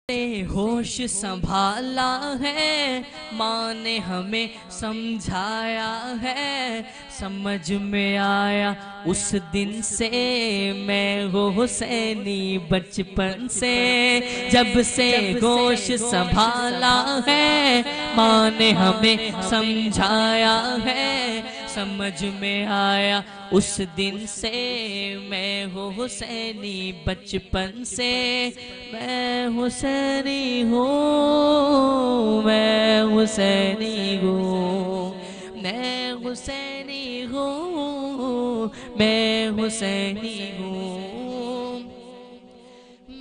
ہوش سنبھالا ہے، ماں نے ہمیں سمجھایا ہے، سمجھ میں آیا اس دن سے میں وہ حسینی بچپن سے، جب سے ہوش سنبھالا ہے ماں نے ہمیں سمجھایا ہے، سمجھ میں آیا اس دن سے میں وہ حسینی بچپن سے، میں حسینی ہوں، میں حسینی ہوں، میں حسینی ہوں، میں حسینی ہوں۔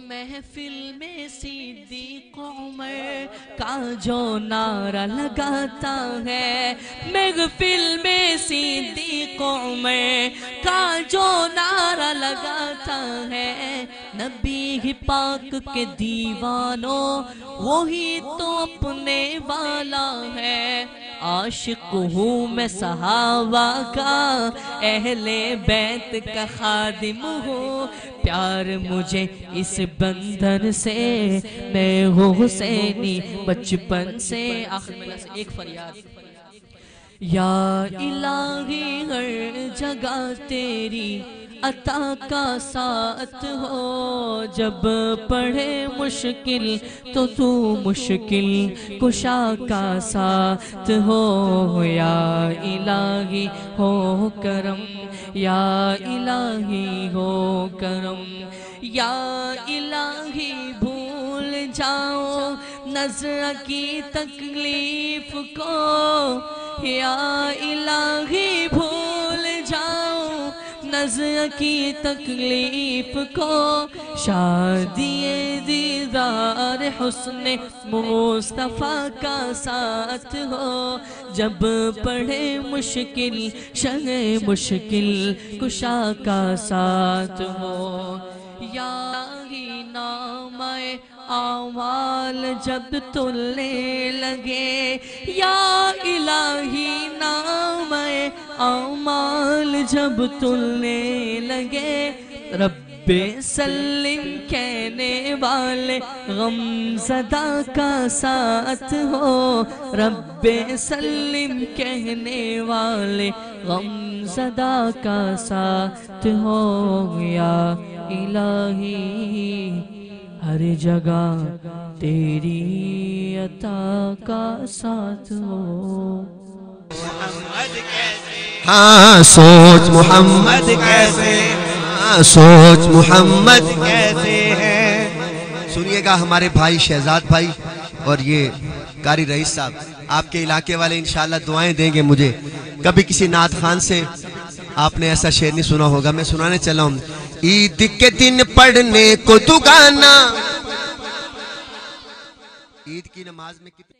محفل میں صدیق عمر کا جو نعرہ لگاتا ہے، محفل میں صدیق عمر کا جو نعرہ لگاتا ہے، نبی پاک کے دیوانوں وہی تو اپنے والا ہے، عاشق ہوں میں صحابہ کا، اہل بیت کا خادم ہوں، پیار مجھے اس بندھن سے، میں ہوں حسینی بچپن سے۔ آخر میں سے ایک فریاد، یا الہی ہر جگہ تیری عطا کا ساتھ ہو، جب پڑھے مشکل تو تو مشکل کشا کا ساتھ ہو، یا الہی ہو کرم، یا الہی ہو کرم، یا الہی بھول جاؤ نظر کی تکلیف کو، یا الہی بھول جاؤ نظر کی تکلیف کو، شادی دیدار حسن مصطفیٰ کا ساتھ ہو، جب پڑھے مشکل شہ مشکل کشا کا ساتھ ہو، یا الہی نام اعمال جب تلنے لگے، یا الہی نام اعمال جب تلنے لگے، رب سلم کہنے والے غم زدہ کا ساتھ ہو، رب سلم کہنے والے غم زدہ کا ساتھ ہو، یا الہی ہر جگہ تیری عطا کا ساتھ ہو۔ ہاں سوچ محمد کیسے، ہاں سوچ محمد کیسے ہے۔ سنیے گا ہمارے بھائی شہزاد بھائی اور یہ قاری رئیس صاحب، آپ کے علاقے والے انشاءاللہ دعائیں دیں گے مجھے۔ کبھی کسی نعت خان سے آپ نے ایسا شعر نہیں سنا ہوگا، میں سنانے چلا ہوں۔ عید کے دن پڑھنے کو دگانا، عید کی نماز میں کتنے